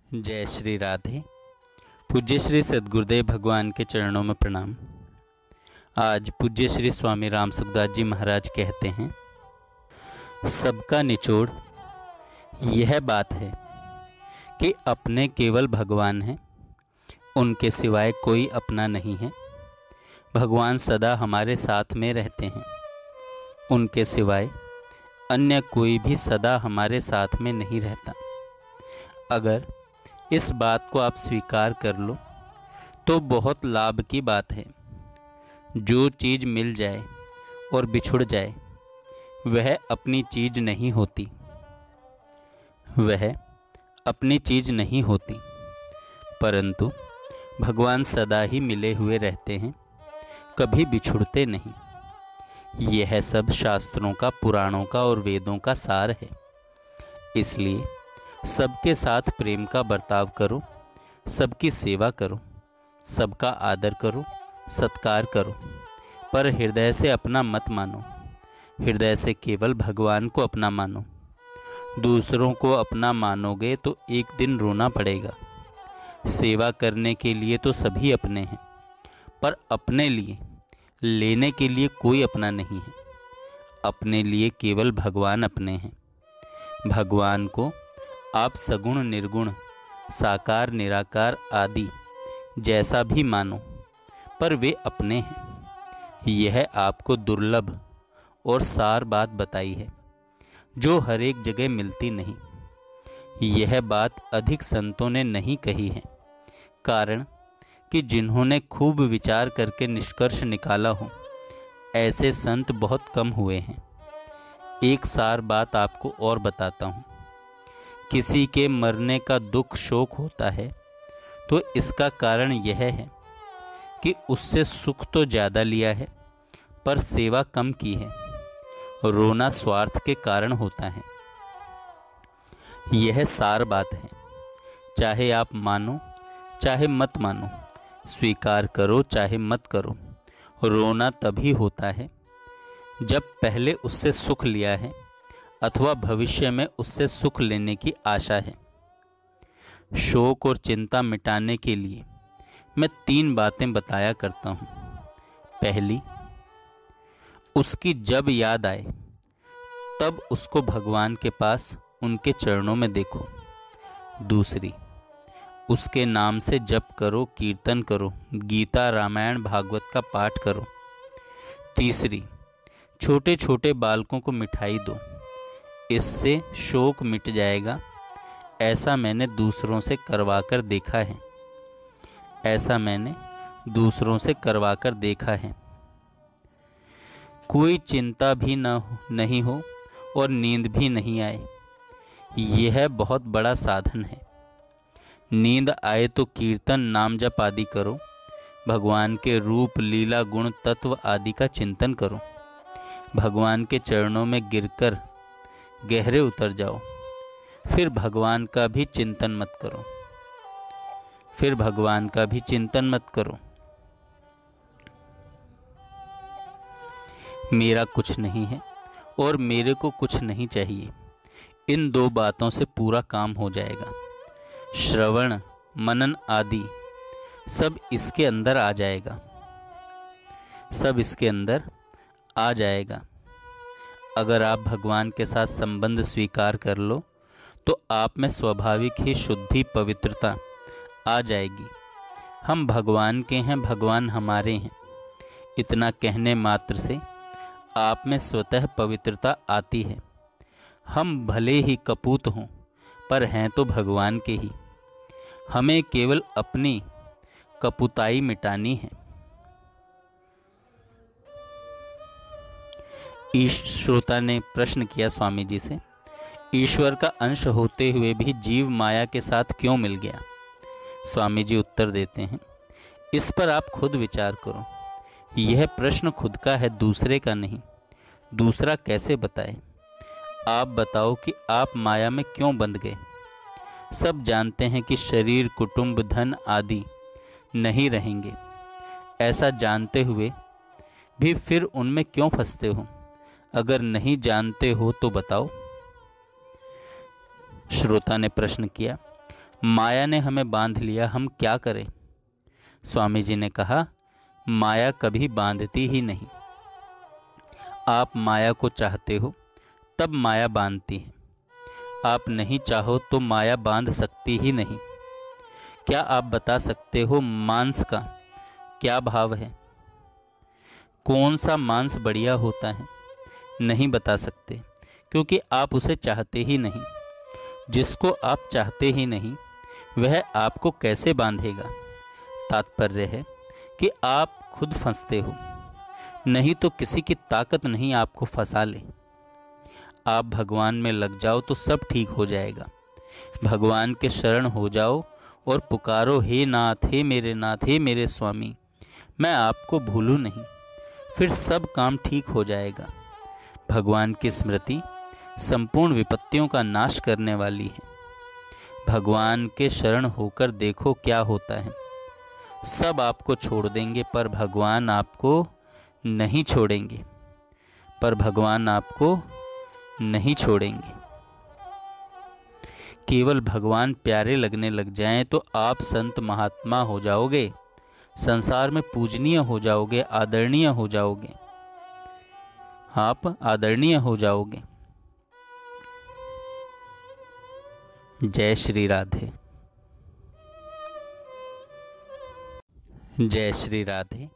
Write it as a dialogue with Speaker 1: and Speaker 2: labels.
Speaker 1: जय श्री राधे। पूज्य श्री सद्गुरुदेव भगवान के चरणों में प्रणाम। आज पूज्य श्री स्वामी राम सुखदास जी महाराज कहते हैं, सबका निचोड़ यह बात है कि अपने केवल भगवान हैं, उनके सिवाय कोई अपना नहीं है। भगवान सदा हमारे साथ में रहते हैं, उनके सिवाय अन्य कोई भी सदा हमारे साथ में नहीं रहता। अगर इस बात को आप स्वीकार कर लो तो बहुत लाभ की बात है। जो चीज़ मिल जाए और बिछुड़ जाए वह अपनी चीज़ नहीं होती, वह अपनी चीज़ नहीं होती, परंतु भगवान सदा ही मिले हुए रहते हैं, कभी बिछुड़ते नहीं। यह सब शास्त्रों का, पुराणों का और वेदों का सार है। इसलिए सबके साथ प्रेम का बर्ताव करो, सबकी सेवा करो, सबका आदर करो, सत्कार करो, पर हृदय से अपना मत मानो। हृदय से केवल भगवान को अपना मानो। दूसरों को अपना मानोगे तो एक दिन रोना पड़ेगा। सेवा करने के लिए तो सभी अपने हैं, पर अपने लिए लेने के लिए कोई अपना नहीं है। अपने लिए केवल भगवान अपने हैं। भगवान को आप सगुण, निर्गुण, साकार, निराकार आदि जैसा भी मानो, पर वे अपने हैं। यह आपको दुर्लभ और सार बात बताई है, जो हर एक जगह मिलती नहीं। यह बात अधिक संतों ने नहीं कही है, कारण कि जिन्होंने खूब विचार करके निष्कर्ष निकाला हो, ऐसे संत बहुत कम हुए हैं। एक सार बात आपको और बताता हूँ। किसी के मरने का दुख, शोक होता है तो इसका कारण यह है कि उससे सुख तो ज़्यादा लिया है पर सेवा कम की है। रोना स्वार्थ के कारण होता है। यह सार बात है। चाहे आप मानो चाहे मत मानो, स्वीकार करो चाहे मत करो, रोना तभी होता है जब पहले उससे सुख लिया है अथवा भविष्य में उससे सुख लेने की आशा है। शोक और चिंता मिटाने के लिए मैं 3 बातें बताया करता हूँ। पहली, उसकी जब याद आए तब उसको भगवान के पास उनके चरणों में देखो। दूसरी, उसके नाम से जप करो, कीर्तन करो, गीता, रामायण, भागवत का पाठ करो। तीसरी, छोटे छोटे बालकों को मिठाई दो, इससे शोक मिट जाएगा। ऐसा मैंने दूसरों से करवा कर देखा है। ऐसा मैंने दूसरों से करवा कर देखा है। कोई चिंता भी नहीं हो और नींद भी नहीं आए, यह बहुत बड़ा साधन है। नींद आए तो कीर्तन, नाम जप आदि करो। भगवान के रूप, लीला, गुण, तत्व आदि का चिंतन करो। भगवान के चरणों में गिरकर गहरे उतर जाओ। फिर भगवान का भी चिंतन मत करो। फिर भगवान का भी चिंतन मत करो। मेरा कुछ नहीं है और मेरे को कुछ नहीं चाहिए। इन 2 बातों से पूरा काम हो जाएगा। श्रवण, मनन आदि सब इसके अंदर आ जाएगा। सब इसके अंदर आ जाएगा। अगर आप भगवान के साथ संबंध स्वीकार कर लो तो आप में स्वाभाविक ही शुद्धि, पवित्रता आ जाएगी। हम भगवान के हैं, भगवान हमारे हैं, इतना कहने मात्र से आप में स्वतः पवित्रता आती है। हम भले ही कपूत हों पर हैं तो भगवान के ही। हमें केवल अपनी कपूताई मिटानी है। श्रोता ने प्रश्न किया स्वामी जी से, ईश्वर का अंश होते हुए भी जीव माया के साथ क्यों मिल गया? स्वामी जी उत्तर देते हैं, इस पर आप खुद विचार करो। यह प्रश्न खुद का है, दूसरे का नहीं। दूसरा कैसे बताए? आप बताओ कि आप माया में क्यों बंध गए? सब जानते हैं कि शरीर, कुटुंब, धन आदि नहीं रहेंगे। ऐसा जानते हुए भी फिर उनमें क्यों फंसते हो? अगर नहीं जानते हो तो बताओ। श्रोता ने प्रश्न किया, माया ने हमें बांध लिया, हम क्या करें? स्वामी जी ने कहा, माया कभी बांधती ही नहीं। आप माया को चाहते हो तब माया बांधती है। आप नहीं चाहो तो माया बांध सकती ही नहीं। क्या आप बता सकते हो मांस का क्या भाव है? कौन सा मांस बढ़िया होता है? नहीं बता सकते, क्योंकि आप उसे चाहते ही नहीं। जिसको आप चाहते ही नहीं वह आपको कैसे बांधेगा? तात्पर्य है कि आप खुद फंसते हो, नहीं तो किसी की ताकत नहीं आपको फंसा ले। आप भगवान में लग जाओ तो सब ठीक हो जाएगा। भगवान के शरण हो जाओ और पुकारो, हे नाथ, हे मेरे नाथ, हे मेरे स्वामी, मैं आपको भूलूं नहीं, फिर सब काम ठीक हो जाएगा। भगवान की स्मृति संपूर्ण विपत्तियों का नाश करने वाली है। भगवान के शरण होकर देखो क्या होता है। सब आपको छोड़ देंगे पर भगवान आपको नहीं छोड़ेंगे, पर भगवान आपको नहीं छोड़ेंगे। केवल भगवान प्यारे लगने लग जाएं तो आप संत महात्मा हो जाओगे, संसार में पूजनीय हो जाओगे, आदरणीय हो जाओगे। आप आदरणीय हो जाओगे। जय श्री राधे। जय श्री राधे।